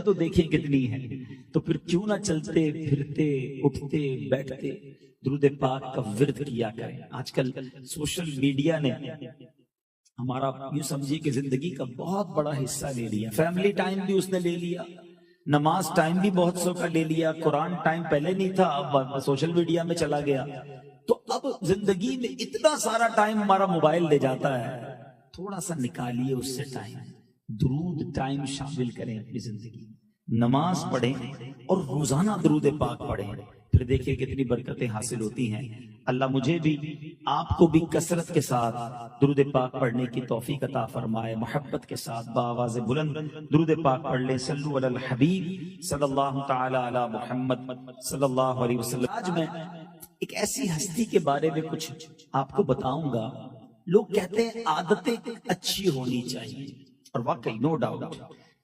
تو دیکھیں کتنی ہے. تو پھر کیوں نہ چلتے پھرتے اٹھتے بیٹھتے درود پاک کا ورد کیا کریں. آج کل سوشل میڈیا نے ہمارا یوں سمجھیے کہ زندگی کا بہت بڑا حصہ لے لیا. فیملی ٹائم بھی اس نے لے لیا, نماز ٹائم بھی بہت سو کا لے لیا, قرآن ٹائم پہلے نہیں تھا اب سوشل میڈیا میں چلا گیا. تو اب زندگی میں اتنا سارا ٹائم ہمارا موبائل لے جاتا ہے, تھوڑا سا نکالیے اس سے ٹائم, درود ٹائم شامل کریں اپنی زندگی, نماز پڑھیں اور روزانہ درود پاک پڑھیں, پھر دیکھیں کتنی برکتیں حاصل ہوتی ہیں. اللہ مجھے بھی آپ کو بھی کثرت کے ساتھ درود پاک پڑھنے کی توفیق عطا فرمائے. محبت کے ساتھ بآواز بلند درود پاک پڑھ لیں. صلو علی الحبیب صلی اللہ تعالی علی محمد صلی اللہ علیہ وسلم. آج میں ایک ایسی ہستی کے بارے میں کچھ آپ کو بتاؤں گا. لوگ کہتے ہیں عادتیں اچھی ہونی چاہیے, اور واقعی نو ڈاؤٹ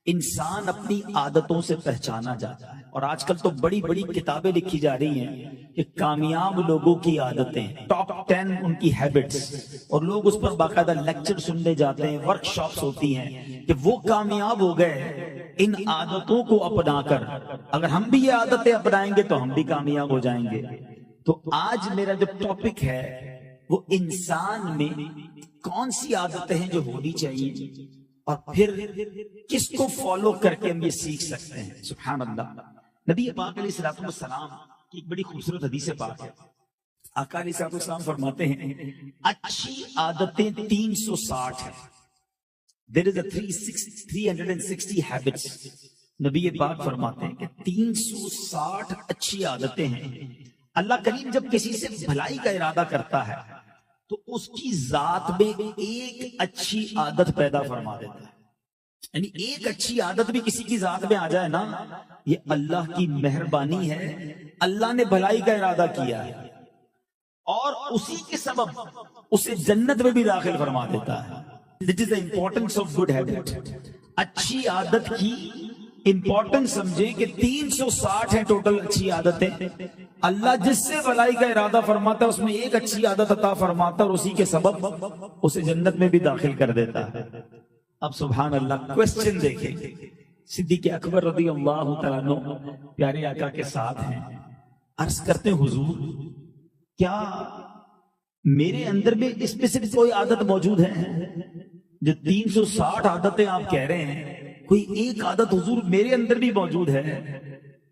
انسان اپنی عادتوں سے پہچانا جاتا ہے. اور آج کل تو بڑی بڑی کتابیں لکھی جا رہی ہیں کہ کامیاب لوگوں کی عادتیں, ٹاپ 10 ان کی ہیبٹس, اور لوگ اس پر باقاعدہ لیکچر سننے جاتے ہیں, ورک شاپس ہوتی ہیں کہ وہ کامیاب ہو گئے ان عادتوں کو اپنا کر. اگر ہم بھی یہ عادتیں اپنائیں گے تو ہم بھی کامیاب ہو جائیں گے. تو آج میرا جو ٹاپک ہے وہ انسان میں کون سی عادتیں ہیں جو ہونی چاہیے, اور پھر کس کو فالو کر کے ہم یہ سیکھ سکتے ہیں. سبحان اللہ. نبی پاک علیہ الصلوۃ والسلام کی ایک بڑی خوبصورت حدیث پاک ہے. آقا علیہ الصلوۃ والسلام فرماتے ہیں اچھی عادتیں 360 ہیں. There is a 360 habits. نبی پاک فرماتے ہیں کہ 360 اچھی عادتیں ہیں. اللہ کریم جب کسی سے بھلائی کا ارادہ کرتا ہے تو اس کی ذات میں ایک اچھی عادت پیدا فرما دیتا ہے. یعنی ایک اچھی عادت بھی کسی کی ذات میں آ جائے نا, یہ اللہ کی مہربانی ہے. اللہ نے بھلائی کا ارادہ کیا ہے اور اسی کے سبب اسے جنت میں بھی داخل فرما دیتا ہے. This is the importance of good habit. اچھی عادت کی امپورٹنس سمجھیں کہ 360 ہیں ٹوٹل اچھی عادتیں. اللہ جس سے بھلائی کا ارادہ فرماتا ہے اس میں ایک اچھی عادت عطا فرماتا ہے, اور اسی کے سبب اسے جنت میں بھی داخل کر دیتا ہے. اب سبحان اللہ, کوسچن دیکھیں. صدیق اکبر رضی اللہ تعالیٰ عنہ پیارے آقا کے ساتھ ہیں, عرض کرتے ہیں حضور کیا میرے اندر میں اسپیسیفک کوئی عادت موجود ہے؟ جو 360 عادتیں آپ کہہ رہے ہیں, کوئی ایک عادت حضور میرے اندر بھی موجود ہے؟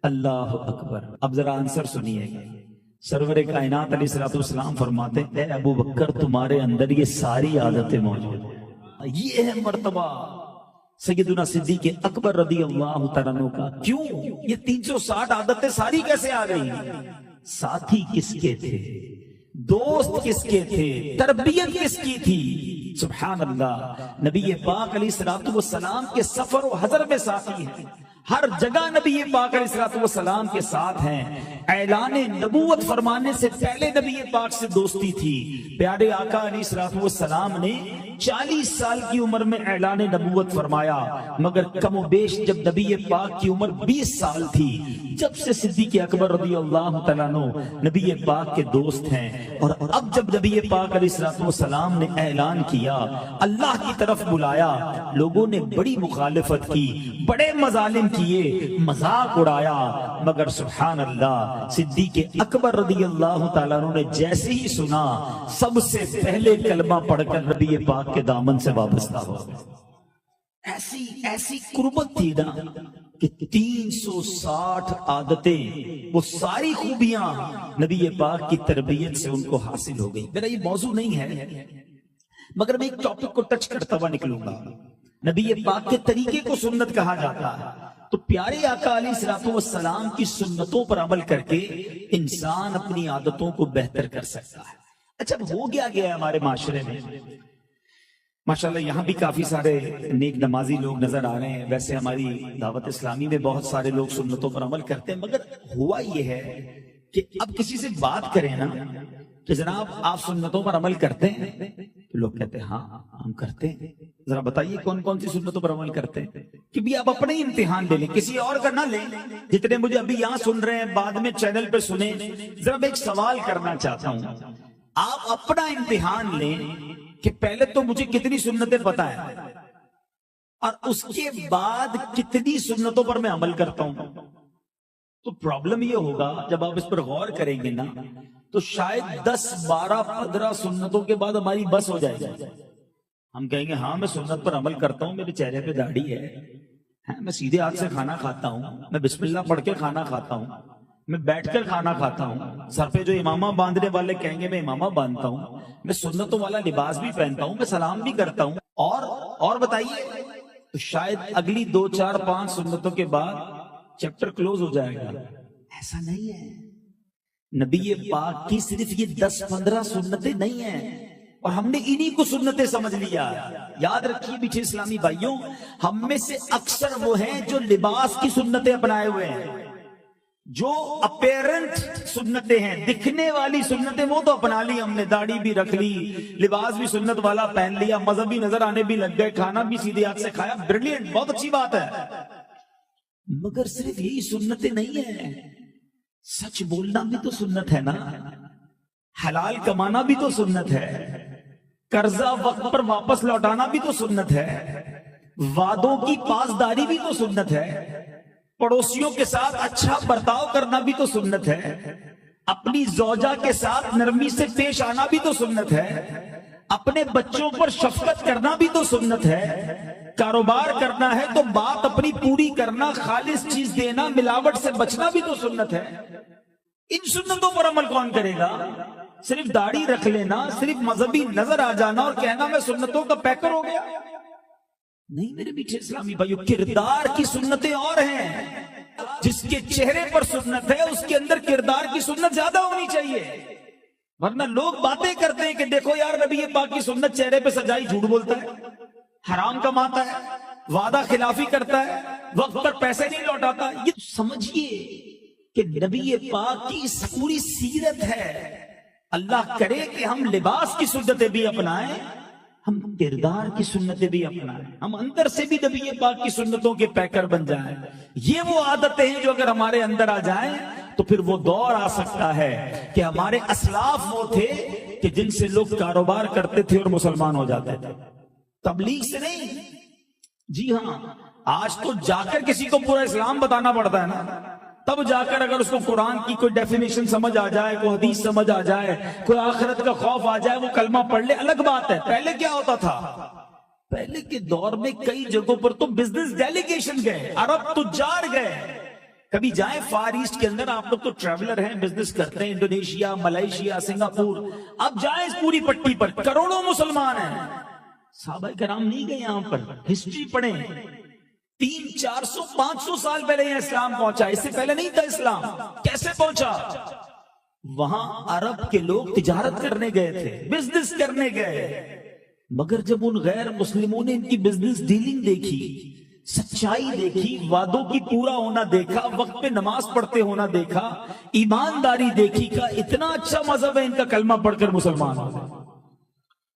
اللہ اکبر. اب ذرا آنسر سنیے گا. سرور کائنات علیہ الصلوۃ والسلام فرماتے ہیں اے ابو بکر تمہارے اندر یہ ساری عادتیں موجود ہیں. یہ ہے مرتبہ سیدنا صدیق اکبر رضی اللہ تعالیٰ عنہ کا. کیوں یہ 360 عادتیں ساری کیسے آ گئی؟ ساتھی کس کے تھے, دوست کس کے تھے, تربیت کس کی تھی؟ سبحان اللہ. نبی پاک علیہ الصلوۃ والسلام کے سفر و حضر میں ساتھی ہیں, ہر جگہ نبی پاک علیہ الصلوۃ والسلام کے ساتھ ہیں. اعلان نبوت فرمانے سے پہلے نبی پاک سے دوستی تھی. پیارے آقا علیہ الصلوۃ والسلام نے 40 سال کی عمر میں اعلان نبوت فرمایا, مگر کم و بیش جب نبی پاک کی عمر 20 سال تھی, جب سے صدیق اکبر رضی اللہ تعالیٰ عنہ نبی پاک کے دوست ہیں. اور اب جب نبی پاک علیہ الصلوۃ والسلام نے اعلان کیا, اللہ کی طرف بلایا, لوگوں نے بڑی مخالفت کی, بڑے مظالم کیے, مذاق اڑایا, مگر سبحان اللہ صدیق اکبر رضی اللہ تعالیٰ عنہ نے جیسے ہی سنا سب سے پہلے کلمہ پڑھ کر نبی پاک کے دامن سے وابستہ ہو گئے. ایسی قربت تھی نا کہ 360 عادتیں, وہ ساری خوبیاں نبی پاک کی تربیت سے ان کو حاصل ہو گئی. میرا یہ موضوع نہیں ہے, مگر میں ایک ٹاپک کو ٹچ کرتا ہوا نکلوں گا. نبی پاک کے طریقے کو سنت کہا جاتا ہے, تو پیارے آقا علیہ الصلوۃ والسلام کی سنتوں پر عمل کر کے انسان اپنی عادتوں کو بہتر کر سکتا ہے. اچھا ہو گیا ہے ہمارے معاشرے میں, ماشاءاللہ یہاں بھی کافی سارے نیک نمازی لوگ نظر آ رہے ہیں. ویسے ہماری دعوت اسلامی میں بہت سارے لوگ سنتوں پر عمل کرتے ہیں, مگر ہوا یہ ہے کہ اب کسی سے بات کریں نا کہ جناب آپ سنتوں پر عمل کرتے ہیں, تو لوگ کہتے ہیں ہاں ہم کرتے ہیں. ذرا بتائیے کون کون سی سنتوں پر عمل کرتے ہیں, کہ بھی آپ اپنے ہی امتحان لے لیں, کسی اور کا نہ لیں. جتنے مجھے ابھی یہاں سن رہے ہیں, بعد میں چینل پہ سنیں, ذرا میں ایک سوال کرنا چاہتا ہوں. آپ اپنا امتحان لیں کہ پہلے تو مجھے کتنی سنتیں پتہ ہیں, اور اس کے بعد کتنی سنتوں پر میں عمل کرتا ہوں. تو پرابلم یہ ہوگا جب آپ اس پر غور کریں گے نا تو شاید 10 12 15 سنتوں کے بعد ہماری بس ہو جائے گی. ہم کہیں گے ہاں میں سنت پر عمل کرتا ہوں, میرے چہرے پہ داڑھی ہے, میں سیدھے ہاتھ سے کھانا کھاتا ہوں, میں بسم اللہ پڑھ کے کھانا کھاتا ہوں, میں بیٹھ کر کھانا کھاتا ہوں, سر پہ جو امامہ باندھنے والے کہیں گے میں امامہ باندھتا ہوں, میں سنتوں والا لباس بھی پہنتا ہوں, میں سلام بھی کرتا ہوں, اور بتائیے تو شاید اگلی 2 4 5 سنتوں کے بعد چیپٹر کلوز ہو جائے گا. ایسا نہیں ہے. نبی پاک کی صرف یہ 10 15 سنتیں نہیں ہیں اور ہم نے انہی کو سنتیں سمجھ لیا. یاد رکھیے میٹھے اسلامی بھائیوں, ہم میں سے اکثر وہ ہیں جو لباس کی سنتیں اپنائے ہوئے ہیں, جو اپیرنٹ سنتیں ہیں, دکھنے والی سنتیں وہ تو اپنا لی ہم نے, داڑھی بھی رکھ لی, لباس بھی سنت والا پہن لیا, مذہبی نظر آنے بھی لگ گئے, کھانا بھی سیدھے ہاتھ سے کھایا, بریلینٹ, بہت اچھی بات ہے. مگر صرف یہی سنتیں نہیں ہیں. سچ بولنا بھی تو سنت ہے نا, حلال کمانا بھی تو سنت ہے, قرضہ وقت پر واپس لوٹانا بھی تو سنت ہے, وعدوں کی پاسداری بھی تو سنت ہے, پڑوسیوں کے ساتھ اچھا برتاؤ کرنا بھی تو سنت ہے, اپنی زوجہ کے ساتھ نرمی سے پیش آنا بھی تو سنت ہے, اپنے بچوں پر شفقت کرنا بھی تو سنت ہے, کاروبار کرنا ہے تو بات اپنی پوری کرنا, خالص چیز دینا, ملاوٹ سے بچنا بھی تو سنت ہے. ان سنتوں پر عمل کون کرے گا؟ صرف داڑھی رکھ لینا, صرف مذہبی نظر آ جانا اور کہنا میں سنتوں کا پیکر ہو گیا, نہیں میرے میٹھے اسلامی بھائیو. کردار کی سنتیں اور ہیں. جس کے چہرے پر سنت ہے اس کے اندر کردار کی سنت زیادہ ہونی چاہیے. ورنہ لوگ باتیں کرتے ہیں کہ دیکھو یار نبی پاک کی سنت, چہرے پہ سجائی, جھوٹ بولتا ہے, حرام کماتا ہے, وعدہ خلافی کرتا ہے, وقت پر پیسے نہیں لوٹاتا. یہ سمجھیے کہ نبی پاک کی پوری سیرت ہے. اللہ کرے کہ ہم لباس کی سنتیں بھی اپنائیں, ہم کردار کی سنتیں بھی اپنائیں, ہم اندر سے بھی نبی پاک کی سنتوں کے پیکر بن جائیں. یہ وہ عادتیں ہیں جو اگر ہمارے اندر آ جائیں تو پھر وہ دور آ سکتا ہے کہ ہمارے اسلاف وہ تھے کہ جن سے لوگ کاروبار کرتے تھے اور مسلمان ہو جاتے تھے, تبلیغ سے نہیں. جی ہاں, آج تو جا کر کسی کو پورا اسلام بتانا پڑتا ہے نا, تب جا کر اگر اس کو قرآن کی کوئی ڈیفینیشن سمجھ آ جائے, کوئی حدیث سمجھ آ جائے, کوئی آخرت کا خوف آ جائے, وہ کلمہ پڑھ لے, الگ بات ہے. پہلے کیا ہوتا تھا؟ پہلے کے دور میں کئی جگہوں پر تو بزنس ڈیلیگیشن گئے, عرب تجار گئے. کبھی جائیں فار ایسٹ کے اندر, آپ لوگ تو ٹریولر ہیں, بزنس کرتے ہیں, انڈونیشیا, ملائیشیا, سنگاپور, اب جائیں اس پوری پٹی پر, کروڑوں مسلمان ہیں. صحابہ کرام نہیں گئے یہاں پر, ہسٹری پڑھیں. 300 400 500 سال پہلے یہ اسلام پہنچا, اس سے پہلے نہیں تھا اسلام. کیسے پہنچا؟ وہاں عرب کے لوگ تجارت کرنے گئے تھے, بزنس کرنے گئے, مگر جب ان غیر مسلموں نے ان کی بزنس ڈیلنگ دیکھی, سچائی دیکھی, وعدوں کی پورا ہونا دیکھا, وقت پہ نماز پڑھتے ہونا دیکھا, ایمانداری دیکھی, کا اتنا اچھا مذہب ہے ان کا, کلمہ پڑھ کر مسلمان ہو گئے.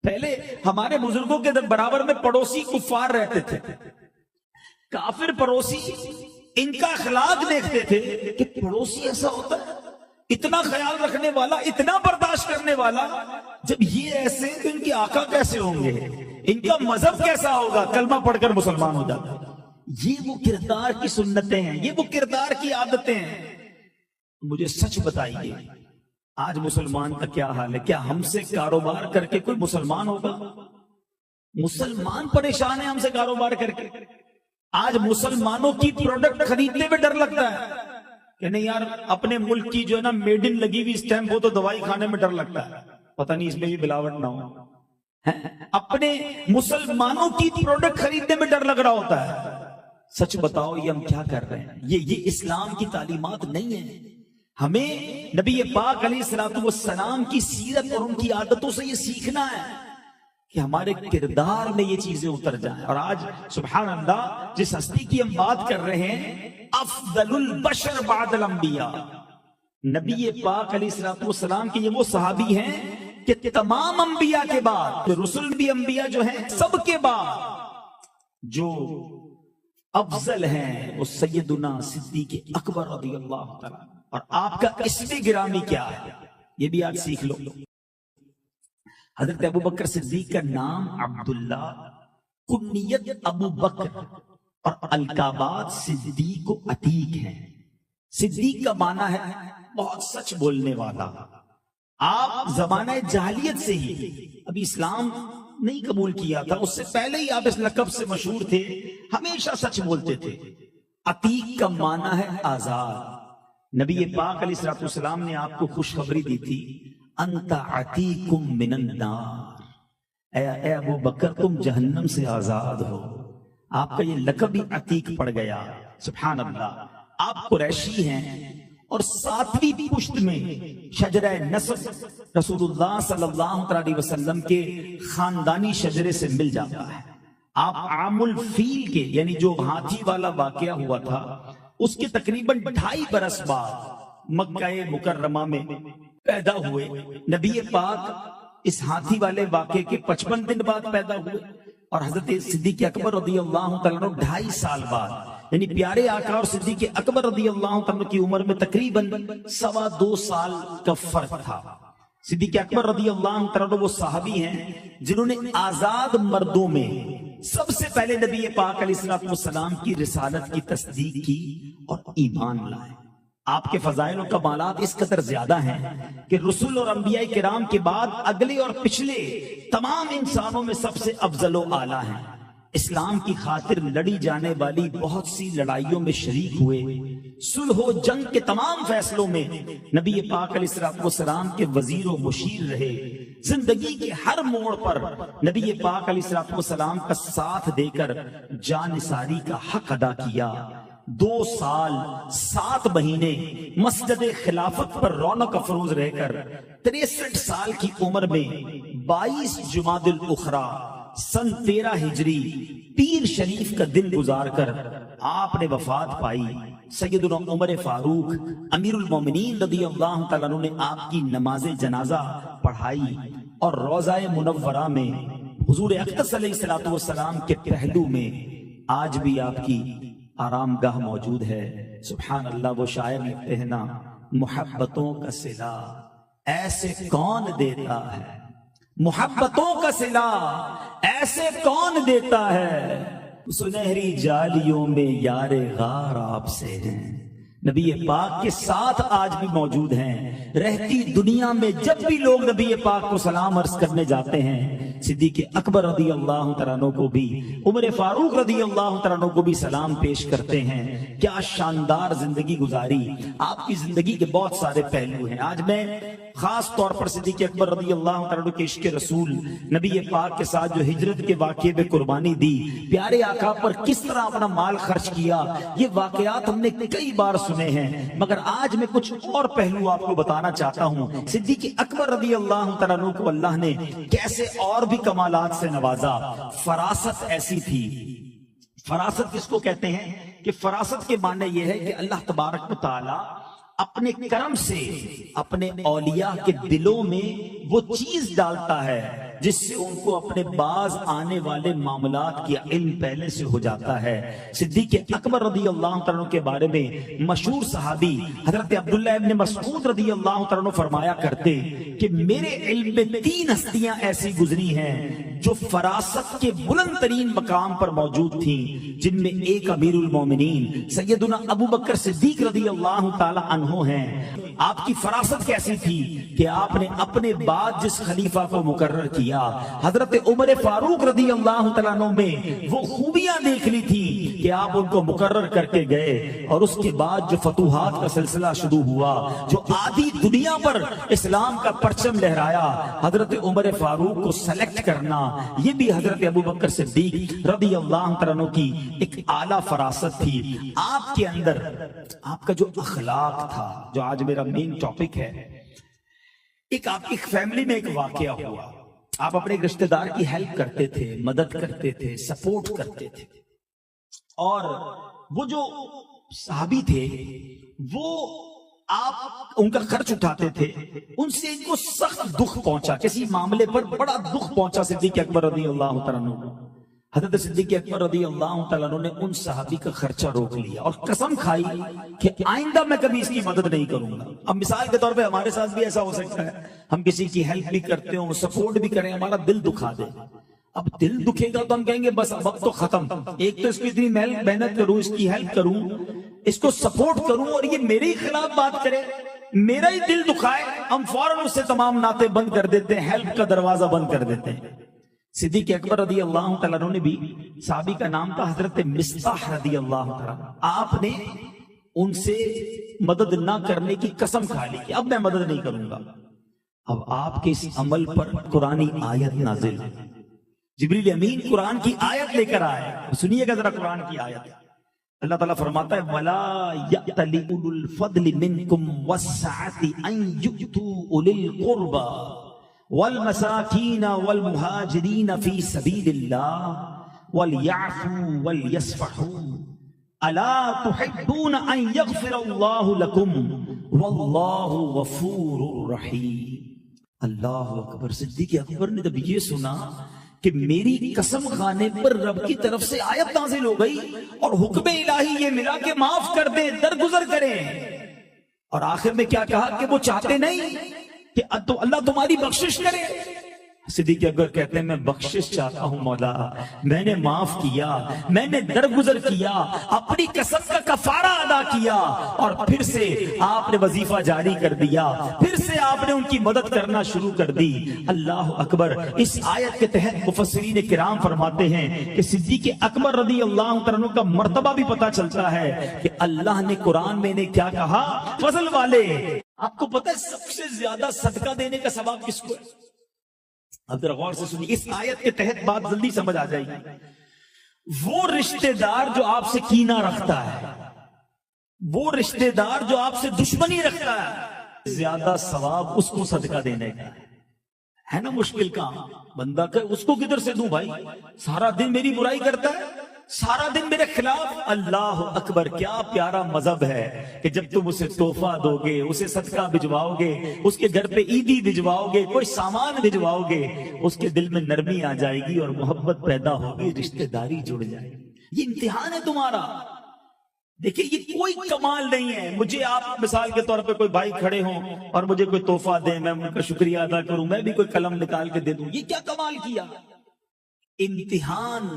پہلے ہمارے بزرگوں کے برابر میں پڑوسی کفار رہتے تھے, کافر پڑوسی, ان کا اخلاق دیکھتے تھے کہ پڑوسی ایسا ہوتا ہے, اتنا خیال رکھنے والا, اتنا برداشت کرنے والا. جب یہ ایسے تو ان کے آقا کیسے ہوں گے, ان کا مذہب کیسا ہوگا, کلمہ پڑھ کر مسلمان ہو جاتا. یہ وہ کردار کی سنتیں ہیں, یہ وہ کردار کی عادتیں ہیں. مجھے سچ بتائیے آج مسلمان کا کیا حال ہے؟ کیا ہم سے کاروبار کر کے کوئی مسلمان ہوگا؟ مسلمان پریشان ہے ہم سے کاروبار کر کے. آج مسلمانوں کی پروڈکٹ خریدنے میں ڈر لگتا ہے کہ نہیں یار, اپنے ملک کی جو ہے نا میڈ ان لگی ہوئی اسٹیمپ ہو تو دوائی کھانے میں ڈر لگتا ہے, پتہ نہیں اس میں بھی ملاوٹ نہ ہو. اپنے مسلمانوں کی پروڈکٹ خریدنے میں ڈر لگ رہا ہوتا ہے. سچ بتاؤ یہ ہم کیا کر رہے ہیں؟ یہ اسلام کی تعلیمات نہیں ہیں. ہمیں نبی پاک علیہ الصلوۃ والسلام کی سیرت اور ان کی عادتوں سے یہ سیکھنا ہے کہ ہمارے کردار میں یہ چیزیں اتر جائیں. اور آج سبحان اللہ جس ہستی کی ہم بات کر رہے ہیں, افضل البشر بعد الانبیاء, نبی پاک علیہ الصلوۃ والسلام کے یہ وہ صحابی ہیں کہ تمام انبیاء کے بعد, رسول بھی انبیاء جو ہیں سب کے بعد جو افضل ہیں وہ سیدنا صدیق اکبر رضی اللہ تعالی. اور آپ کا اسم گرامی کیا ہے یہ بھی آج سیکھ لو. حضرت ابوبکر صدیق کا نام عبداللہ کنیت ابو بکر اور القابات صدیق و عتیق ہیں. صدیق کا معنی ہے بہت سچ بولنے والا. آپ زمانہ جاہلیت سے ہی، ابھی اسلام نہیں قبول کیا تھا، اس سے پہلے ہی آپ اس لقب سے مشہور تھے، ہمیشہ سچ بولتے تھے. عتیق کا معنی ہے آزاد. نبی پاک علیہ الصلوۃ والسلام نے آپ کو خوشخبری دی تھی، انت عتیق من النار، اے ابو بکر تم جہنم سے آزاد ہو. آپ کا یہ لقب ہی عتیق پڑ گیا. سبحان اللہ. آپ قریشی ہیں اور 7ویں پشت میں شجرہ نسب رسول اللہ صلی اللہ علیہ وسلم کے خاندانی شجرے سے مل جاتا ہے. آپ عام الفیل کے، یعنی جو ہاتھی والا واقعہ ہوا تھا، اس کے تقریباً 2.5 برس بعد مکہ مکرمہ میں پیدا ہوئے. نبی پاک اس ہاتھی والے واقعے کے 55 دن بعد پیدا ہوئے، اور حضرت صدیق اکبر رضی اللہ تعالیٰ عنہ 2.5 سال بعد، یعنی پیارے آقا اور صدیق اکبر رضی اللہ تعالیٰ کی عمر میں تقریباً 2.25 سال کا فرق تھا. صدیق اکبر رضی اللہ تعالیٰ وہ صحابی ہیں جنہوں نے آزاد مردوں میں سب سے پہلے نبی پاک علیہ السلام کی رسالت کی تصدیق کی اور ایمان لائے. آپ کے فضائل و کمالات اس قدر زیادہ ہیں کہ رسول اور انبیاء کرام کے بعد اگلے اور پچھلے تمام انسانوں میں سب سے افضل و اعلیٰ ہیں. اسلام کی خاطر لڑی جانے والی بہت سی لڑائیوں میں شریک ہوئے. صلح و جنگ کے تمام فیصلوں میں نبی پاک علیہ السلام کے وزیر و مشیر رہے. زندگی کے ہر موڑ پر نبی پاک علیہ السلام کا ساتھ دے کر جانثاری کا حق ادا کیا. 2 سال 7 مہینے مسجد خلافت پر رونق افروز رہ کر 63 سال کی عمر میں 22 جمادی الاخری سن 13 ہجری پیر شریف کا دن گزار کر آپ نے وفات پائی. سیدنا عمر فاروق امیر المومنین رضی اللہ تعالیٰ عنہ نے آپ کی نماز جنازہ پڑھائی، اور روضہ منورہ میں حضور اقدس علیہ السلام کے پہلو میں آج بھی آپ کی آرام گاہ موجود ہے. سبحان اللہ. وہ شاعر لکھتے ہیں نا، محبتوں کا صلہ ایسے کون دیتا ہے، محبتوں کا صلہ ایسے کون دیتا ہے، سنہری جالیوں میں یار غار آپ سے ہیں. نبی پاک کے ساتھ آج بھی موجود ہیں. رہتی دنیا میں جب بھی لوگ نبی پاک کو سلام عرض کرنے جاتے ہیں، صدیق اکبر رضی اللہ تعالیٰ عنہ کو بھی، عمر فاروق رضی اللہ تعالیٰ عنہ کو بھی سلام پیش کرتے ہیں. کیا شاندار زندگی گزاری. آپ کی زندگی کے بہت سارے پہلو ہیں. آج میں خاص طور پر صدیق اکبر رضی اللہ تعالیٰ عنہ کے عشق رسول، نبی پاک کے ساتھ جو ہجرت کے واقعے میں قربانی دی، پیارے آقا پر کس طرح اپنا مال خرچ کیا، یہ واقعات ہم نے کئی بار سنے ہیں، مگر آج میں کچھ اور پہلو آپ کو بتانا چاہتا ہوں. صدیق اکبر رضی اللہ تعالیٰ عنہ کو اللہ نے کیسے اور بھی کمالات سے نوازا. فراست ایسی تھی. فراست کس کو کہتے ہیں کہ فراست کے معنی یہ ہے کہ اللہ تبارک و تعالی اپنے کرم سے اپنے اولیاء کے دلوں میں وہ چیز ڈالتا ہے جس سے ان کو اپنے بعض آنے والے معاملات کی علم پہلے سے ہو جاتا ہے. صدیق اکبر رضی اللہ تعالیٰ کے بارے میں مشہور صحابی حضرت عبداللہ ابن مسعود رضی اللہ تعالیٰ فرمایا کرتے کہ میرے علم میں 3 ہستیاں ایسی گزری ہیں جو فراست کے بلند ترین مقام پر موجود تھیں، جن میں ایک امیر المومنین سیدنا ابو بکر صدیق رضی اللہ تعالیٰ عنہ ہیں. آپ کی فراست کیسی تھی کہ آپ نے اپنے بعد جس خلیفہ کو مقرر کیا، حضرت عمر فاروق رضی اللہ تعالیٰ عنہ میں وہ خوبیاں دیکھ لی تھی کہ آپ ان کو مقرر کر کے گئے، اور اس کے بعد جو فتوحات کا سلسلہ شروع ہوا، جو آدھی دنیا پر اسلام کا پرچم لہرایا، حضرت عمر فاروق کو سلیکٹ کرنا، یہ بھی حضرت ابو بکر صدیق رضی اللہ تعالیٰ عنہ کی ایک اعلیٰ فراست تھی. آپ کے اندر آپ کا جو اخلاق تھا، جو آج میرا مین ٹاپک ہے، ایک آپ کی فیملی میں ایک واقعہ ہوا. آپ اپنے رشتہ دار کی ہیلپ کرتے تھے، مدد کرتے تھے، سپورٹ کرتے تھے، اور وہ جو صحابی تھے وہ آپ ان کا خرچ اٹھاتے تھے. ان سے ان کو سخت دکھ پہنچا، کسی معاملے پر بڑا دکھ پہنچا صدیق اکبر رضی اللہ تعالیٰ عنہ. حضرت صدیق اکبر رضی اللہ تعالیٰ عنہ نے ان صحابی کا خرچہ روک لیا اور قسم کھائی کہ آئندہ میں کبھی اس کی مدد نہیں کروں گا. اب مثال کے طور پہ ہمارے ساتھ بھی ایسا ہو سکتا ہے، ہم کسی کی ہیلپ بھی کرتے ہوں، سپورٹ بھی کریں، ہمارا دل دکھا دے. اب دل دکھے گا تو ہم کہیں گے بس اب تو ختم، ایک تو اس کی اتنی محنت کروں، اس کی ہیلپ کروں، اس کو سپورٹ کروں، اور یہ میرے ہی خلاف بات کرے، میرا ہی دل دکھائے، ہم فوراً اس سے تمام ناطے بند کر دیتے ہیں، ہیلپ کا دروازہ بند کر دیتے ہیں۔ صدیق اکبر رضی اللہ تعالیٰ عنہ نے بھی، صحابی کا نام تھا حضرت مصطح رضی اللہ تعالیٰ، آپ نے ان سے مدد نہ کرنے کی قسم کھا لی کہ اب میں مدد نہیں کروں گا۔ اب آپ کے اس عمل پر قرآنی آیت نازل، جبریل امین قرآن کی آیت لے کر آئے، سنیے گا ذرا قرآن کی آیت۔ اللہ تعالیٰ فرماتا ہے وَلَا يَأْتَلِ أُولُو الْفَضْلِ مِنْكُمْ وَالسَّعَةِ أَنْ يُؤْتُوا أُولِي الْقُرْبَى وَالْمَسَاكِينَ وَالْمُهَاجِرِينَ فِي سَبِيلِ اللَّهِ وَلْيَعْفُوا وَلْيَصْفَحُوا أَلَا تُحِبُّونَ أَنْ يَغْفِرَ اللَّهُ لَكُمْ وَاللَّهُ غَفُورٌ رَحِيمٌ۔ اللہ اکبر۔ صدیق اکبر نے جب یہ سنا کہ میری قسم کھانے پر رب کی طرف سے آیت نازل ہو گئی اور حکم الہی یہ ملا کہ معاف کر دیں، درگزر کریں، اور آخر میں کیا کہا کہ وہ چاہتے نہیں کہ تو اللہ تمہاری بخشش کرے۔ صدیق اکبر کہتے ہیں میں بخشش چاہتا ہوں مولا، میں نے معاف کیا، میں نے درگزر کیا، اپنی قسم کا کفارہ ادا کیا، اور پھر سے آپ نے وظیفہ جاری کر دیا، پھر سے آپ نے ان کی مدد کرنا شروع کر دی۔ اللہ اکبر۔ اس آیت کے تحت مفسرین کرام فرماتے ہیں کہ صدیق اکبر رضی اللہ عنہ کا مرتبہ بھی پتہ چلتا ہے کہ اللہ نے قرآن میں نے کیا کہا، فضل والے۔ آپ کو پتہ ہے سب سے زیادہ صدقہ دینے کا ثواب کس کو ہے؟ اب ذرا غور سے سنیے، اس آیت کے تحت بات جلدی سمجھ آ جائے گی۔ وہ رشتہ دار جو آپ سے کینہ رکھتا ہے، وہ رشتہ دار جو آپ سے دشمنی رکھتا ہے، زیادہ ثواب اس کو صدقہ دینے کا ہے نا۔ مشکل کام بندہ کہ اس کو کدھر سے دوں بھائی، سارا دن میری برائی کرتا ہے، سارا دن میرے خلاف۔ اللہ اکبر، کیا پیارا مذہب ہے کہ جب تم اسے تحفہ دو گے، اسے صدقہ بھجواؤ گے، اس کے گھر پہ عیدی بھجواؤ گے، کوئی سامان بھجواؤ گے، اس کے دل میں نرمی آ جائے گی اور محبت پیدا ہوگی، رشتہ داری جڑ جائے گی۔ یہ امتحان ہے تمہارا۔ دیکھیں یہ کوئی کمال نہیں ہے، مجھے آپ مثال کے طور پہ کوئی بھائی کھڑے ہوں اور مجھے کوئی تحفہ دیں، میں ان کا شکریہ ادا کروں، میں بھی کوئی قلم نکال کے دے دوں، یہ کیا کمال کیا؟ امتحان،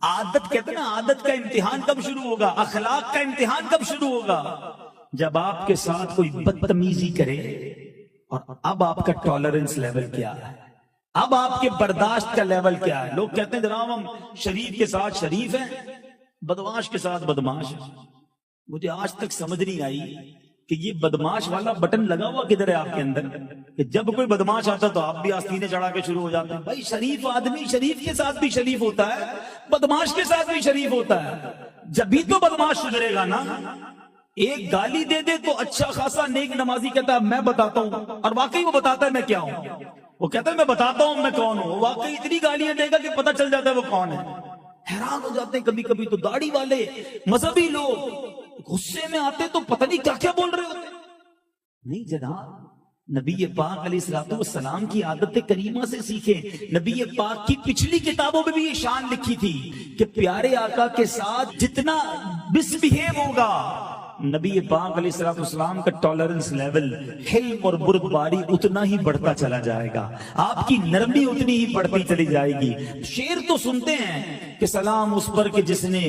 عادت کہتے ہیں نا، عادت کا امتحان کب شروع ہوگا، اخلاق کا امتحان کب شروع ہوگا؟ جب آپ کے ساتھ کوئی بدتمیزی کرے، اور اب آپ کا ٹالرنس لیول کیا ہے، اب آپ کے برداشت کا لیول کیا ہے۔ لوگ کہتے ہیں جناب ہم شریف کے ساتھ شریف ہیں، بدماش کے ساتھ بدماش ہیں۔ مجھے آج تک سمجھ نہیں آئی کہ یہ بدماش والا بٹن لگا ہوا کدھر ہے آپ کے اندر، کہ جب کوئی بدماش آتا تو آپ بھی آستینے چڑھا کے شروع ہو جاتے ہیں۔ بھائی شریف آدمی شریف کے ساتھ بھی شریف ہوتا ہے، بدماش کے ساتھ بھی شریف ہوتا ہے، جب بھی تو بدماش سدھرے گا نا۔ ایک گالی دے دے تو اچھا خاصا نیک نمازی کہتا ہے میں بتاتا ہوں، اور واقعی وہ بتاتا ہے میں کیا ہوں، وہ کہتا ہے میں بتاتا ہوں میں کون ہوں، واقعی اتنی گالیاں دے گا کہ پتہ چل جاتا ہے وہ کون ہے۔ حیران ہو جاتے ہیں کبھی کبھی تو داڑھی والے مذہبی لوگ غصے میں آتے تو پتہ نہیں کیا کیا بول رہے ہوتے۔ نہیں جناب، نبی پاک علیہ الصلوۃ والسلام کی عادت کریمہ سے سیکھیں۔ نبی پاک کی پچھلی کتابوں میں بھی یہ شان لکھی تھی کہ پیارے آقا کے ساتھ جتنا مس بہیو ہوگا، نبی پاک علیہ الصلوۃ والسلام کا ٹالرنس لیول، حلم اور بردباری اتنا ہی بڑھتا چلا جائے گا، آپ کی نرمی اتنی ہی بڑھتی چلی جائے گی۔ شعر تو سنتے ہیں کہ سلام اس پر کہ جس نے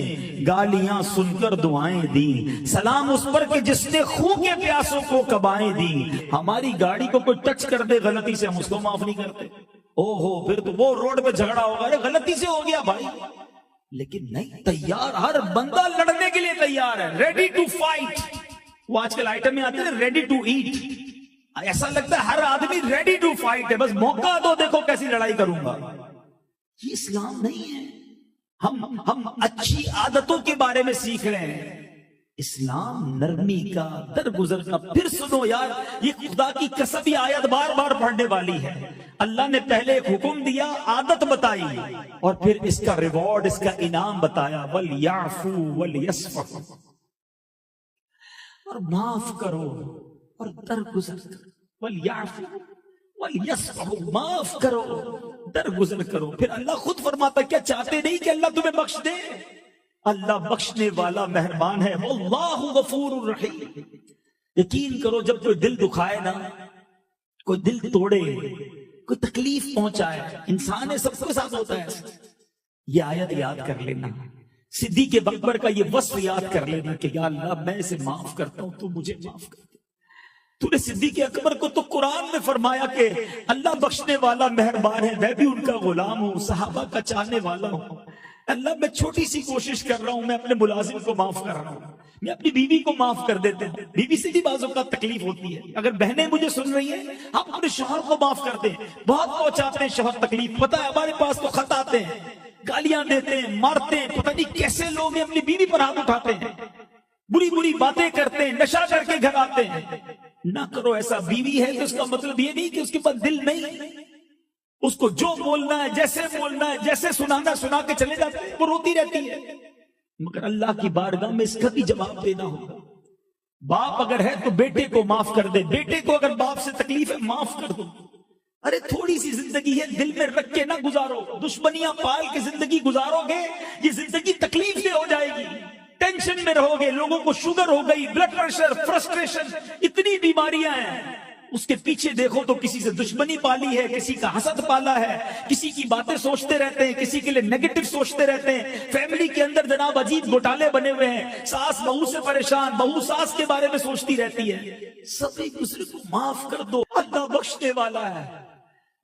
گالیاں سن کر دعائیں دی، سلام اس پر کہ جس نے خون کے پیاسوں کو کبائیں دی۔ ہماری گاڑی کو کوئی ٹچ کر دے غلطی سے، ہم اس کو معاف نہیں کرتے، او ہو پھر تو وہ روڈ پہ جھگڑا ہوگا، ارے غلطی سے ہو گیا بھائی۔ لیکن نہیں، تیار، ہر بندہ لڑنے کے لیے تیار ہے، ریڈی ٹو فائٹ۔ وہ آج کل آئٹم میں آتے ہیں ریڈی ٹو ایٹ، ایسا لگتا ہے ہر آدمی ریڈی ٹو فائٹ ہے، بس موقع دو دیکھو کیسی لڑائی کروں گا۔ یہ اسلام نہیں ہے۔ ہم اچھی عادتوں کے بارے میں سیکھ رہے ہیں، اسلام نرمی کا، درگزر کا۔ پھر سنو یار، یہ خدا کی قسم یہ آیت بار بار پڑھنے والی ہے۔ اللہ نے پہلے ایک حکم دیا، عادت بتائی، اور پھر اس کا ریوارڈ، اس کا انعام بتایا، وَلْيَعْفُوا وَلْيَصْفَحُوا، اور معاف کرو اور درگزر کرو۔ وَلْيَعْفُوا وَلْيَصْفَحُوا، معاف کرو، درگزر کرو۔ پھر اللہ خود فرماتا کیا چاہتے نہیں کہ اللہ تمہیں بخش دے؟ اللہ بخشنے والا مہربان ہے، واللہ غفور الرحیم۔ یقین کرو جب کوئی دل دکھائے نا، کوئی دل توڑے، کوئی تکلیف پہنچائے، انسان ہے، سب کے ساتھ ہوتا ہے. یہ آیت یاد کر لینا، صدیق اکبر کا یہ وصف یاد کر لینا کہ یا اللہ میں اسے معاف کرتا ہوں، تو مجھے معاف کر دے. تو نے صدیق اکبر کو تو قرآن میں فرمایا کہ اللہ بخشنے والا مہربان ہے، میں بھی ان کا غلام ہوں، صحابہ کا چاہنے والا ہوں. اللہ میں چھوٹی سی کوشش کر رہا ہوں، میں اپنے ملازم کو معاف کر رہا ہوں، میں اپنی بیوی کو معاف کر دیتا ہوں. بیوی سے بھی بعض اوقات تکلیف ہوتی ہے. اگر بہنیں مجھے سن رہی ہیں، آپ اپنے شوہر کو معاف کر دیں. بہت پہنچاتے ہیں شوہر تکلیف، پتہ ہے ہمارے پاس تو خط آتے ہیں، گالیاں دیتے ہیں، مارتے ہیں، پتہ نہیں کیسے لوگ ہیں اپنی بیوی پر ہاتھ اٹھاتے ہیں، بری بری باتیں کرتے ہیں، نشہ کر کے گھر آتے ہیں. نہ کرو ایسا. بیوی ہے تو اس کا مطلب یہ نہیں کہ اس کے پاس دل نہیں. اس کو جو بولنا ہے، جیسے بولنا ہے، جیسے سنانا سنا کے چلے جاتے ہیں، وہ روتی رہتی ہے. مگر اللہ کی بارگاہ میں اس کا بھی جواب دینا ہوگا. باپ اگر ہے تو بیٹے کو معاف کر دے، بیٹے کو اگر باپ سے تکلیف ہے معاف کر دو. ارے تھوڑی سی زندگی ہے، دل میں رکھ کے نہ گزارو. دشمنیاں پال کے زندگی گزارو گے، یہ زندگی تکلیف سے ہو جائے گی. ٹینشن میں رہو گے. لوگوں کو شوگر ہو گئی، بلڈ پریشر، فرسٹریشن، اتنی بیماریاں ہیں. اس کے پیچھے دیکھو تو کسی سے دشمنی پالی ہے، کسی کا حسد پالا ہے، کسی کی باتیں سوچتے رہتے ہیں، کسی کے لیے نیگیٹو سوچتے رہتے ہیں. فیملی کے اندر جناب عجیب گھوٹالے بنے ہوئے ہیں. ساس بہو سے پریشان، بہو ساس کے بارے میں سوچتی رہتی ہے. سب ایک دوسرے کو معاف کر دو، اللہ بخشنے والا ہے.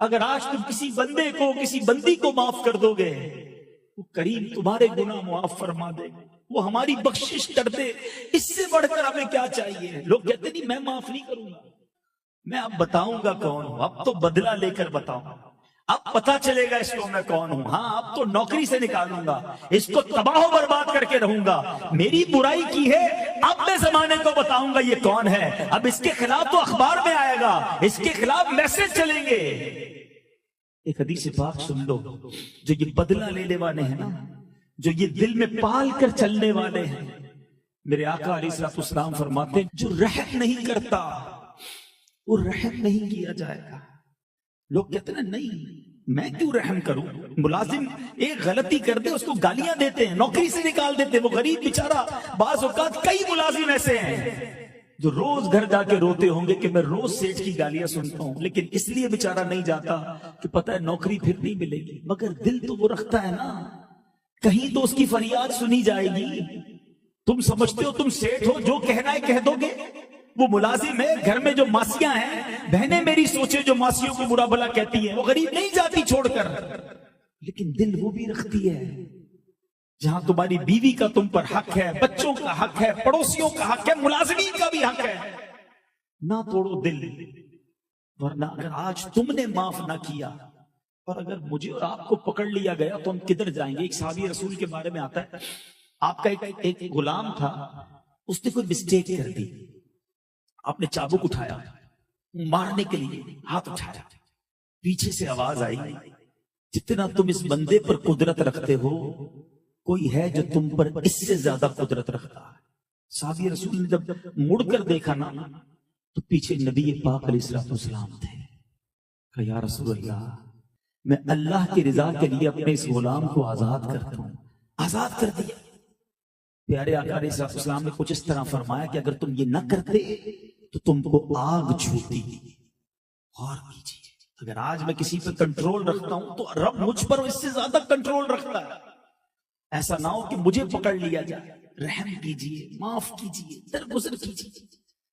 اگر آج تم کسی بندے کو، کسی بندی کو معاف کر دو گے، وہ کریم تمہارے گناہ معاف فرما دے، وہ ہماری بخشش کر دے. اس سے بڑھ کر ہمیں کیا چاہیے؟ لوگ کہتے نہیں میں معاف نہیں کروں گا. میں اب بتاؤں گا کون ہوں. اب تو بدلہ لے کر بتاؤں گا، اب پتا چلے گا اس کو میں کون ہوں. ہاں اب تو نوکری سے نکالوں گا، اس کو تباہ و برباد کر کے رہوں گا. میری برائی کی ہے، اب میں زمانے کو بتاؤں گا یہ کون ہے. اب اس کے خلاف تو اخبار میں آئے گا، اس کے خلاف میسج چلیں گے. ایک حدیث پاک سن لو. جو یہ بدلہ لینے والے ہیں نا، جو یہ دل میں پال کر چلنے والے ہیں، میرے آقا علیہ الصلوۃ والسلام فرماتے ہیں جو رحم نہیں کرتا وہ رحم نہیں کیا جائے گا. لوگ کہتے ہیں نہیں میں کیوں رحم کروں. ملازم ایک غلطی کر دے اس کو گالیاں دیتے ہیں، نوکری سے نکال دیتے ہیں. وہ غریب بیچارہ، بعض اوقات کئی ملازم ایسے ہیں جو روز گھر جا کے روتے ہوں گے کہ میں روز سیٹ کی گالیاں سنتا ہوں، لیکن اس لیے بیچارہ نہیں جاتا کہ پتہ ہے نوکری پھر نہیں ملے گی. مگر دل تو وہ رکھتا ہے نا، کہیں تو اس کی فریاد سنی جائے گی. تم سمجھتے ہو تم سیٹ ہو، جو کہنا ہے کہہ دو گے. وہ ملازم ہے، گھر میں جو ماسیاں ہیں، بہنیں میری سوچے جو ماسیوں کو برا بھلا کہتی ہیں، وہ غریب نہیں جاتی چھوڑ کر، لیکن دل وہ بھی رکھتی ہے. جہاں تمہاری بیوی کا تم پر حق ہے، بچوں کا حق ہے، پڑوسیوں کا حق ہے، ملازمین کا بھی حق ہے. نہ توڑو دل، ورنہ اگر آج تم نے معاف نہ کیا اور اگر مجھے اور آپ کو پکڑ لیا گیا تو ہم کدھر جائیں گے. ایک صحابی رسول کے بارے میں آتا ہے، آپ کا ایک غلام تھا، اس نے کوئی مسٹیک کر دی. آپ نے چابک اٹھایا، مارنے کے لیے ہاتھ اٹھایا، پیچھے سے آواز آئی جتنا تم اس بندے پر قدرت رکھتے ہو کوئی ہے جو تم پر اس سے زیادہ قدرت رکھتا ہے. صحابی رسول نے جب مڑ کر دیکھا نا تو پیچھے نبی پاک علیہ السلام تھے. کہا یا رسول اللہ میں اللہ کی رضا کے لیے اپنے اس غلام کو آزاد کرتا ہوں. آزاد کر دیا. پیارے آقا علیہ السلام نے کچھ اس طرح فرمایا کہ اگر تم یہ نہ کرتے تو تم کو آگ چھوتی. اور کیجیے، اگر آج میں کسی پہ کنٹرول رکھتا ہوں تو رب مجھ پر اس سے زیادہ کنٹرول رکھتا ہے. ایسا نہ ہو کہ مجھے پکڑ لیا جائے. رحم کیجیے، معاف کیجیے، درگزر کیجیے.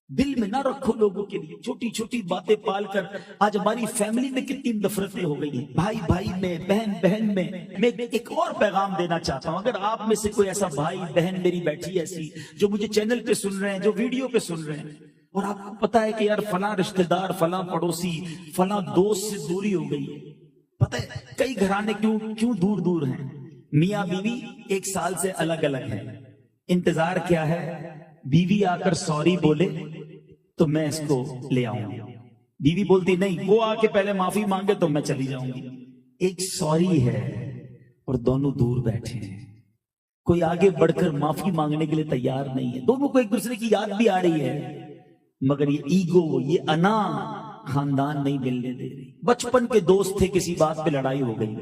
دل میں نہ رکھو لوگوں کے لیے چھوٹی چھوٹی باتیں پال کر. آج ہماری فیملی میں کتنی نفرتیں ہو گئی ہیں، بھائی بھائی میں، بہن بہن میں. میں ایک اور پیغام دینا چاہتا ہوں. اگر آپ میں سے کوئی ایسا بھائی بہن میری بیٹھی ایسی جو مجھے چینل پہ سن رہے ہیں، جو ویڈیو پہ سن رہے ہیں، اور آپ کو پتا ہے کہ یار فلاں رشتہ دار، فلاں پڑوسی، فلاں دوست سے دوری ہو گئی. پتہ ہے کئی گھرانے کیوں دور دور ہیں. میاں بیوی 1 سال سے الگ الگ ہیں. انتظار کیا ہے؟ بیوی آ کر سوری بولے تو میں اس کو لے آؤں گی. بیوی بولتی نہیں، وہ آ کے پہلے معافی مانگے تو میں چلی جاؤں گی. ایک سوری ہے اور دونوں دور بیٹھے ہیں، کوئی آگے بڑھ کر معافی مانگنے کے لیے تیار نہیں ہے. دونوں کو ایک دوسرے کی یاد بھی آ رہی ہے، مگر یہ ایگو، یہ انا خاندان نہیں ملنے دے رہی. بچپن کے دوست تھے، کسی بات پہ لڑائی ہو گئی.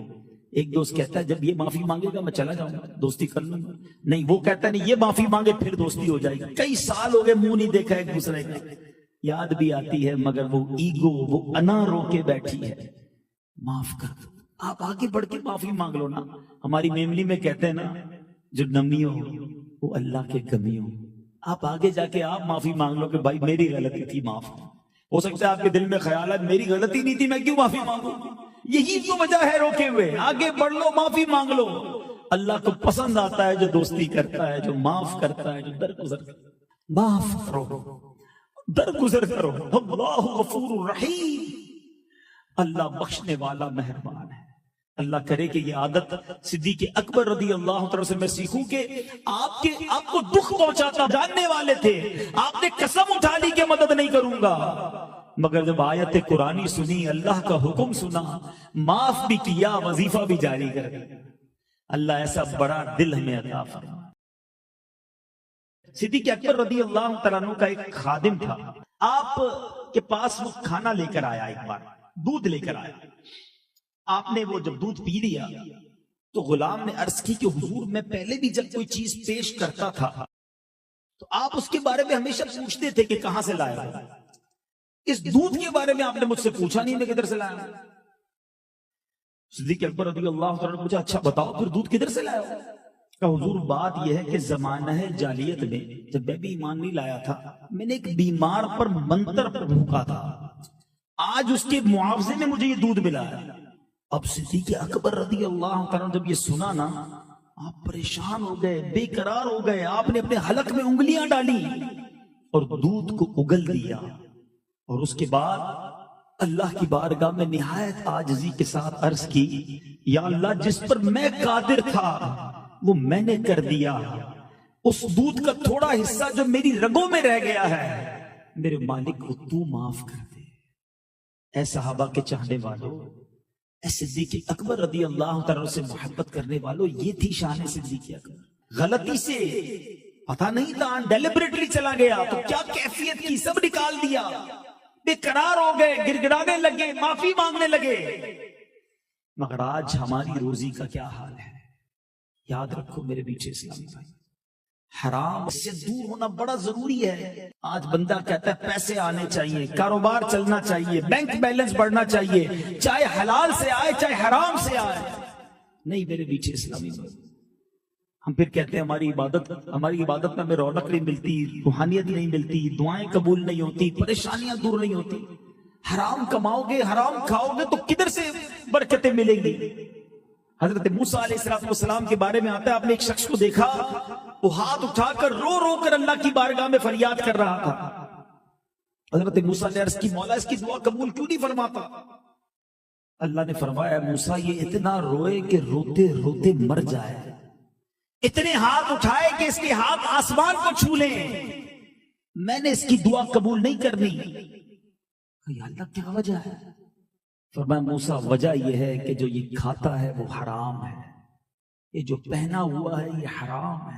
ایک دوست کہتا ہے جب یہ معافی مانگے گا میں چلا جاؤں گا، دوستی کر لوں گا. نہیں، وہ کہتا ہے نہیں، یہ معافی مانگے پھر دوستی ہو جائے گی. کئی سال ہو گئے منہ نہیں دیکھا ایک دوسرے کا. یاد بھی آتی ہے مگر وہ ایگو، وہ انا رو کے بیٹھی ہے. معاف کر دو. آپ آگے بڑھ کے معافی مانگ لو نا. ہماری میملی میں کہتے ہیں نا جو نمی ہو وہ اللہ کے گمی ہو. آپ آگے جا کے آپ معافی مانگ لو کہ بھائی میری غلطی تھی, معاف. ہو سکتا ہے آپ کے دل میں خیال ہے میری غلطی نہیں تھی, میں کیوں معافی مانگوں. یہی تو وجہ ہے روکے ہوئے. آگے بڑھ لو, معافی مانگ لو. اللہ کو پسند آتا ہے جو دوستی کرتا ہے, جو معاف کرتا ہے, جو درگزر کرتا ہے. معاف کرو, درگزر کرو. اللہ غفور رحیم, اللہ بخشنے والا مہربان ہے. اللہ کرے کہ یہ عادت صدیق اکبر رضی اللہ عنہ سے میں سیکھوں کہ آپ کو دکھ پہنچاتا جاننے والے تھے, آپ نے قسم اٹھا لی کہ مدد نہیں کروں گا, مگر جب آیت قرآنی سنی, اللہ کا حکم سنا, معاف بھی کیا, وظیفہ بھی جاری کر دیا. اللہ ایسا بڑا دل ہمیں عطا فرمائے. صدیق اکبر رضی اللہ تعالیٰ عنہ کا ایک خادم تھا. آپ کے پاس وہ کھانا لے کر آیا, ایک بار دودھ لے کر آیا. آپ نے وہ جب دودھ پی لیا تو غلام نے عرض کی کہ حضور میں پہلے بھی جب کوئی چیز پیش کرتا تھا تو آپ اس کے بارے میں ہمیشہ پوچھتے تھے کہ کہاں سے لایا ہو. اس دودھ کے بارے میں آپ نے مجھ سے پوچھا نہیں میں کدھر سے لایا ہوں. صدیق اکبر رضی اللہ عنہ نے پوچھا اچھا بتاؤ پھر دودھ کدھر سے لایا ہو. کہ حضور بات یہ ہے کہ زمانہ جاہلیت میں جب میں بھی ایمان نہیں لایا تھا, میں نے ایک بیمار پر منتر پر بھوکا تھا, آج اس کے معاوضے میں مجھے یہ دودھ ملا ہے. اب صدیق اکبر رضی اللہ عنہ جب یہ سنا نا, آپ پریشان ہو گئے, بے قرار ہو گئے. آپ نے اپنے حلق میں انگلیاں ڈالی اور دودھ کو اگل دیا, اور اس کے بعد اللہ کی بارگاہ میں نہایت عاجزی کے ساتھ عرض کی, یا اللہ جس پر میں قادر تھا وہ میں نے کر دیا, اس دودھ کا تھوڑا حصہ جو میری رگوں میں رہ گیا ہے میرے مالک کو تو معاف کر دے. اے صحابہ کے چاہنے والوں, اے صدیق اکبر رضی اللہ تعالیٰ سے محبت کرنے والوں, یہ تھی شان صدیق اکبر. غلطی سے پتہ نہیں تھا, ڈیلیبریٹلی چلا گیا تو کیا کیفیت کی, سب نکال دیا, بے قرار ہو گئے, گر گرانے لگے, معافی مانگنے لگے. مگر آج ہماری روزی کا کیا حال ہے. یاد رکھو میرے بیچے اسلامی بھائی, حرام سے دور ہونا بڑا ضروری ہے. آج بندہ کہتا ہے پیسے آنے چاہیے, کاروبار چلنا چاہیے, بینک بیلنس بڑھنا چاہیے, چاہے حلال سے آئے چاہے حرام سے آئے. نہیں میرے بیچے اسلامی بھائی, ہم پھر کہتے ہیں ہماری عبادت میں ہمیں رونق نہیں ملتی, روحانیت نہیں ملتی, دعائیں قبول نہیں ہوتی, پریشانیاں دور نہیں ہوتی. حرام کماؤ گے, حرام کھاؤ گے تو کدھر سے برکتیں ملیں گی. حضرت موسیٰ علیہ السلام کے بارے میں آتا ہے, آپ نے ایک شخص کو دیکھا, وہ ہاتھ اٹھا کر رو رو کر اللہ کی بارگاہ میں فریاد کر رہا تھا. حضرت موسیٰ نے عرض کی مولا اس کی دعا قبول کیوں نہیں فرماتا. اللہ نے فرمایا موسیٰ یہ اتنا روئے کہ روتے روتے مر جائے, اتنے ہاتھ اٹھائے کہ اس کے ہاتھ آسمان کو چھو لیں, میں نے اس کی دعا قبول نہیں کرنی. یا اللہ کیا وجہ ہے. فرمایا موسیٰ وجہ یہ ہے کہ جو یہ کھاتا ہے وہ حرام ہے, یہ جو پہنا ہوا ہے یہ حرام ہے.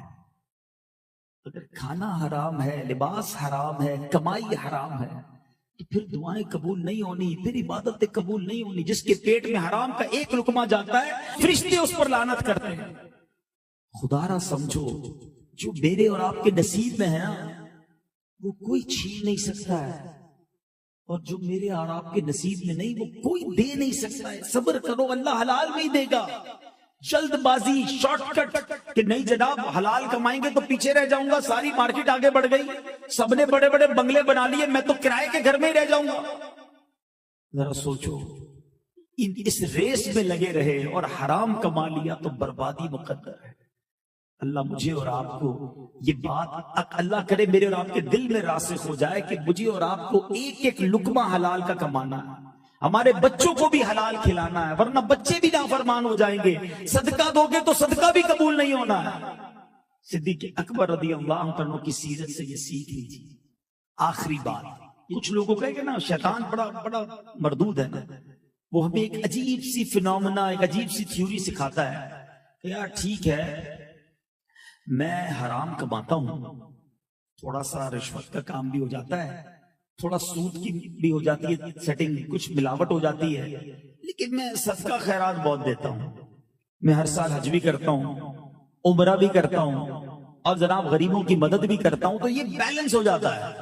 اگر کھانا حرام ہے, لباس حرام ہے, کمائی حرام ہے, تو پھر دعائیں قبول نہیں ہونی, پھر عبادتیں قبول نہیں ہونی. جس کے پیٹ میں حرام کا ایک لقمہ جاتا ہے فرشتے اس پر لعنت کرتے ہیں. خدا را سمجھو جو میرے اور آپ کے نصیب میں ہے نا وہ کوئی چھین نہیں سکتا ہے, اور جو میرے اور آپ کے نصیب میں نہیں وہ کوئی دے نہیں سکتا ہے. صبر کرو, اللہ حلال میں ہی دے گا. جلد بازی, شارٹ کٹ کہ نہیں جناب حلال کمائیں گے تو پیچھے رہ جاؤں گا, ساری مارکیٹ آگے بڑھ گئی, سب نے بڑے بڑے بنگلے بنا لیے, میں تو کرائے کے گھر میں ہی رہ جاؤں گا. ذرا سوچو, اس ریس میں لگے رہے اور حرام کما لیا تو بربادی مقدر ہے. اللہ مجھے اور آپ کو یہ بات اللہ کرے میرے اور آپ کے دل میں راسخ ہو جائے کہ مجھے اور آپ کو ایک ایک لقمہ حلال کا کمانا ہے, ہمارے بچوں کو بھی حلال کھلانا ہے, ورنہ بچے بھی نافرمان ہو جائیں گے. صدقہ دو گے تو صدقہ بھی قبول نہیں ہونا ہے. صدیق اکبر رضی اللہ عنہ کی سیرت سے یہ سیکھ لیجیے. آخری بات, کچھ لوگوں کہے کہ نا شیطان بڑا مردود ہے, وہ ہمیں ایک عجیب سی فینومینا, ایک عجیب سی تھیوری سکھاتا ہے کہ یار ٹھیک ہے میں حرام کماتا ہوں, تھوڑا سا رشوت کا کام بھی ہو جاتا ہے, تھوڑا سود کی بھی ہو جاتی ہے سیٹنگ, کچھ ملاوٹ ہو جاتی ہے, لیکن میں صدقہ خیرات بہت دیتا ہوں, میں ہر سال حج بھی کرتا ہوں, عمرہ بھی کرتا ہوں, اور جناب غریبوں کی مدد بھی کرتا ہوں, تو یہ بیلنس ہو جاتا ہے.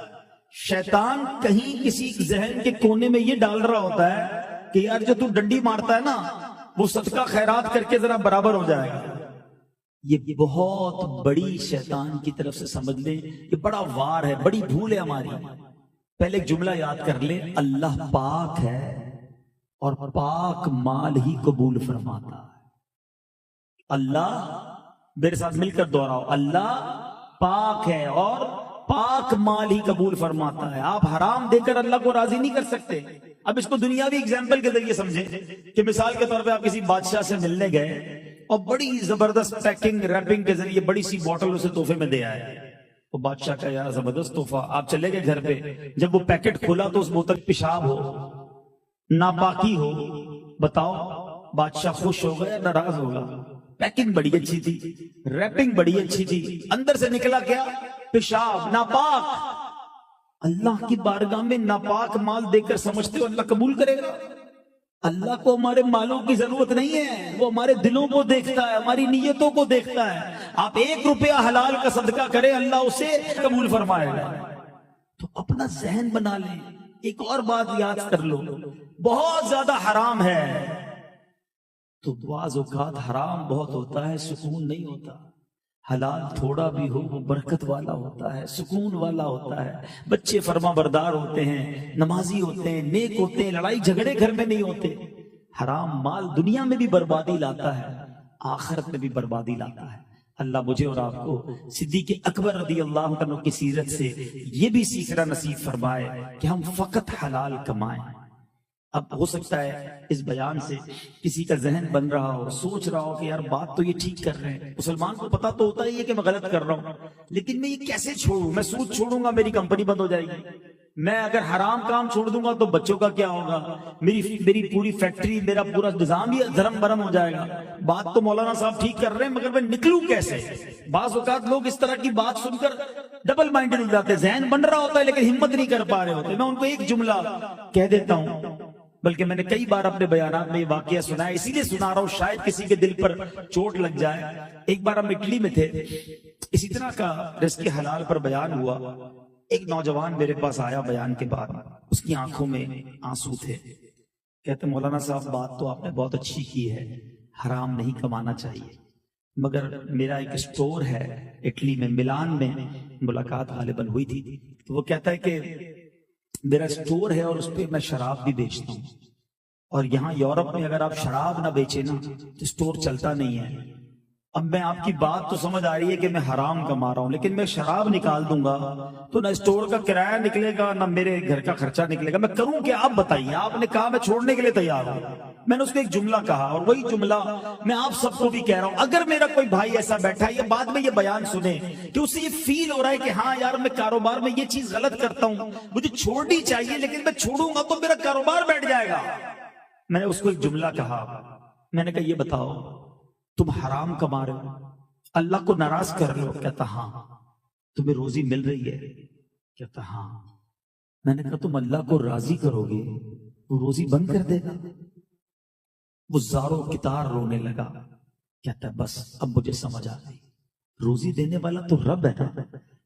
شیطان کہیں کسی ذہن کے کونے میں یہ ڈال رہا ہوتا ہے کہ یار جو تو ڈنڈی مارتا ہے نا وہ صدقہ خیرات کر کے ذرا برابر ہو جائے گا. یہ بہت بڑی شیطان کی طرف سے سمجھ لیں، یہ بڑا وار ہے، بڑی بھول ہے ہماری. پہلے ایک جملہ یاد کر لیں، اللہ پاک ہے اور پاک مال ہی قبول فرماتا ہے. اللہ، میرے ساتھ مل کر دوہراؤ، اللہ پاک ہے اور پاک مال ہی قبول فرماتا ہے. آپ حرام دے کر اللہ کو راضی نہیں کر سکتے. اب اس کو دنیاوی اگزامپل کے ذریعے سمجھیں کہ مثال کے طور پہ آپ کسی بادشاہ سے ملنے گئے اور بڑی زبردست پیکنگ ریپنگ کے ذریعے بڑی سی بوٹل اسے تحفے میں دے آئے. وہ بادشاہ کا یار زبردست تحفہ. آپ چلے گئے گھر پہ، جب وہ پیکٹ کھولا تو اس بوتل پیشاب ہو، ناپاکی ہو. بتاؤ بادشاہ خوش ہوگا یا ناراض ہوگا؟ پیکنگ بڑی اچھی تھی، ریپنگ بڑی اچھی تھی، اندر سے نکلا کیا؟ پیشاب، ناپاک. اللہ کی بارگاہ میں ناپاک مال دے کر سمجھتے ہو اللہ قبول کرے گا؟ اللہ کو ہمارے مالوں کی ضرورت نہیں ہے، وہ ہمارے دلوں کو دیکھتا ہے، ہماری نیتوں کو دیکھتا ہے. آپ 1 روپیہ حلال کا صدقہ کریں، اللہ اسے قبول فرمائے گا. تو اپنا ذہن بنا لیں. ایک اور بات یاد کر لو، بہت زیادہ حرام ہے تو بعض اوقات حرام بہت ہوتا ہے، سکون نہیں ہوتا. حلال تھوڑا بھی ہو وہ برکت والا ہوتا ہے، سکون والا ہوتا ہے. بچے فرما بردار ہوتے ہیں، نمازی ہوتے ہیں، نیک ہوتے ہیں، لڑائی جھگڑے گھر میں نہیں ہوتے. حرام مال دنیا میں بھی بربادی لاتا ہے، آخرت میں بھی بربادی لاتا ہے. اللہ مجھے اور آپ کو صدیق اکبر رضی اللہ عنہ کی سیرت سے یہ بھی سیکھنا نصیب فرمائے کہ ہم فقط حلال کمائیں. اب ہو سکتا ہے اس بیان سے کسی کا ذہن بن رہا ہو، سوچ رہا ہو کہ یار بات تو یہ ٹھیک کر رہے ہیں، مسلمان کو پتا تو ہوتا ہی ہے کہ میں غلط کر رہا ہوں، لیکن میں یہ کیسے چھوڑوں؟ میں سود چھوڑوں گا میری کمپنی بند ہو جائے گی، میں اگر حرام کام چھوڑ دوں گا تو بچوں کا کیا ہوگا، میری پوری فیکٹری، میرا پورا نظام ہی دھرم برم ہو جائے گا. بات تو مولانا صاحب ٹھیک کر رہے ہیں مگر میں نکلوں کیسے؟ بعض اوقات لوگ اس طرح کی بات سن کر ڈبل مائنڈڈ ہو جاتے ہیں، ذہن بن رہا ہوتا ہے لیکن ہمت نہیں کر پا رہے ہوتے. میں ان کو ایک جملہ کہہ دیتا ہوں، بلکہ میں نے کئی بار اپنے بیانات میں یہ واقعہ سنا ہے، اسی لیے سنا رہا ہوں شاید کسی کے دل پر چوٹ لگ جائے. ایک بار ہم اٹلی میں تھے، اسی طرح کا رزق حلال پر بیان ہوا. ایک نوجوان میرے پاس آیا بیان کے بعد، اس کی آنکھوں میں آنسو تھے. کہتے مولانا صاحب بات تو آپ نے بہت اچھی کی ہے، حرام نہیں کمانا چاہیے، مگر میرا ایک اسٹور ہے اٹلی میں، ملان میں ملاقات غالباً ہوئی تھی. تو وہ کہتا ہے کہ میرا اسٹور ہے اور اس پہ میں شراب بھی بیچتا ہوں، اور یہاں یورپ میں اگر آپ شراب نہ بیچے نا تو اسٹور چلتا نہیں ہے. اب میں آپ کی بات تو سمجھ آ رہی ہے کہ میں حرام کما رہا ہوں، لیکن میں شراب نکال دوں گا تو نہ اسٹور کا کرایہ نکلے گا نہ میرے گھر کا خرچہ نکلے گا. میں کروں کیا آپ بتائیے؟ آپ نے کہا میں چھوڑنے کے لیے تیار ہوں. میں نے اس کو ایک جملہ کہا اور وہی جملہ میں آپ سب کو بھی کہہ رہا ہوں. اگر میرا کوئی بھائی ایسا بیٹھا ہے یا بعد میں یہ بیان سنے کہ اسے یہ فیل ہو رہا ہے کہ ہاں یار میں کاروبار میں یہ چیز غلط کرتا ہوں، مجھے چھوڑنی چاہیے لیکن میں چھوڑوں گا تو میرا کاروبار بیٹھ جائے گا، میں نے اس کو ایک جملہ کہا. میں نے کہا یہ بتاؤ تم حرام کما رہے ہو، اللہ کو ناراض کر رہے ہو؟ کہتا ہاں. تمہیں روزی مل رہی ہے؟ کہتا ہاں. میں نے کہا تم اللہ کو راضی کرو گے وہ روزی بند کر دے گا؟ وہ زاروں کتار رونے لگا. کہتا بس اب مجھے سمجھ آ گئی، روزی دینے والا تو رب ہے نا.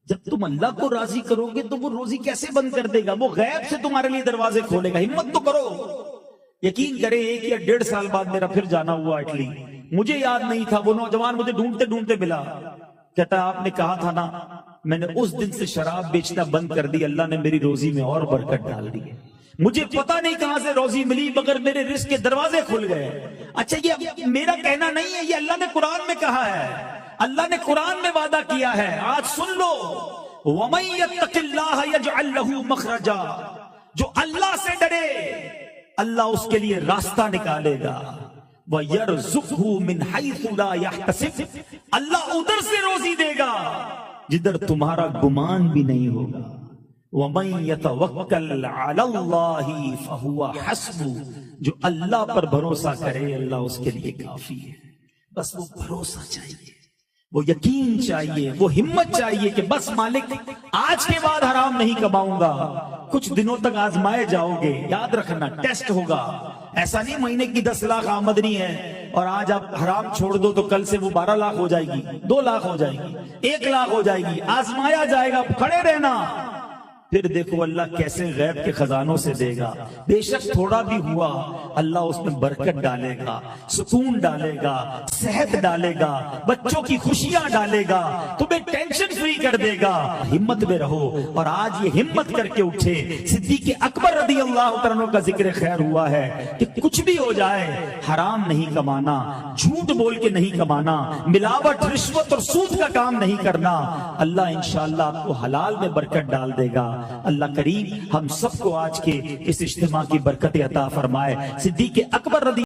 جب تم اللہ کو راضی کرو گے تو وہ روزی کیسے بند کر دے گا؟ وہ غیب سے تمہارے لیے دروازے کھولے گا. ہمت تو کرو. یقین کریں 1 یا 1.5 سال بعد میرا پھر جانا ہوا اٹلی. مجھے یاد نہیں تھا، وہ نوجوان مجھے ڈھونڈتے ڈھونڈتے ملا. کہتا ہے آپ نے کہا تھا نا، میں نے اس دن سے شراب بیچنا بند کر دی، اللہ نے میری روزی میں اور برکت ڈال دی ہے. مجھے پتا نہیں کہاں سے روزی ملی مگر میرے رزق کے دروازے کھل گئے. اچھا یہ میرا کہنا نہیں ہے، یہ اللہ نے قرآن میں کہا ہے، اللہ نے قرآن میں وعدہ کیا ہے. آج سن لو، وَمَن يَتَّقِ اللَّهَ يَجْعَل لَّهُ مَخْرَجًا، جو اللہ سے ڈرے اللہ اس کے لیے راستہ نکالے گا. وَيَرْزُقْهُ مِنْ حَيْثُ لَا يَحْتَسِبُ، اللہ ادھر سے روزی دے گا جدھر تمہارا گمان بھی نہیں ہوگا. وَمَن يَتَوَكَّلْ عَلَى اللَّهِ فَهُوَ حَسْبُهُ، جو اللہ پر بھروسہ کرے اللہ اس کے لیے کافی ہے. بس وہ بھروسہ چاہیے، وہ یقین چاہیے، وہ ہمت چاہیے کہ بس مالک آج کے بعد حرام نہیں کماؤں گا. کچھ دنوں تک آزمائے جاؤ گے، یاد رکھنا ٹیسٹ ہوگا. ایسا نہیں مہینے کی 10 لاکھ آمدنی ہے اور آج آپ حرام چھوڑ دو تو کل سے وہ 12 لاکھ ہو جائے گی، 2 لاکھ ہو جائے گی، 1 لاکھ ہو جائے گی. آزمایا جائے گا، کھڑے رہنا. پھر دیکھو اللہ کیسے غیب کے خزانوں سے دے گا. بے شک تھوڑا بھی ہوا اللہ اس میں برکت ڈالے گا, سکون ڈالے گا, صحت ڈالے گا, بچوں کی خوشیاں ڈالے گا, تمہیں ٹینشن فری کر دے گا. ہمت میں رہو. اور آج یہ ہمت کر کے اٹھے. صدیق اکبر رضی اللہ تعالیٰ عنہ کا ذکر خیر ہوا ہے کہ کچھ بھی ہو جائے حرام نہیں کمانا, جھوٹ بول کے نہیں کمانا, ملاوٹ رشوت اور سود کا کام نہیں کرنا. اللہ انشاءاللہ آپ کو حلال میں برکت ڈال دے گا. اللہ کریم ہم سب کو آج کے اس اجتماع کی برکت عطا فرمائے. صدیق اکبر رضی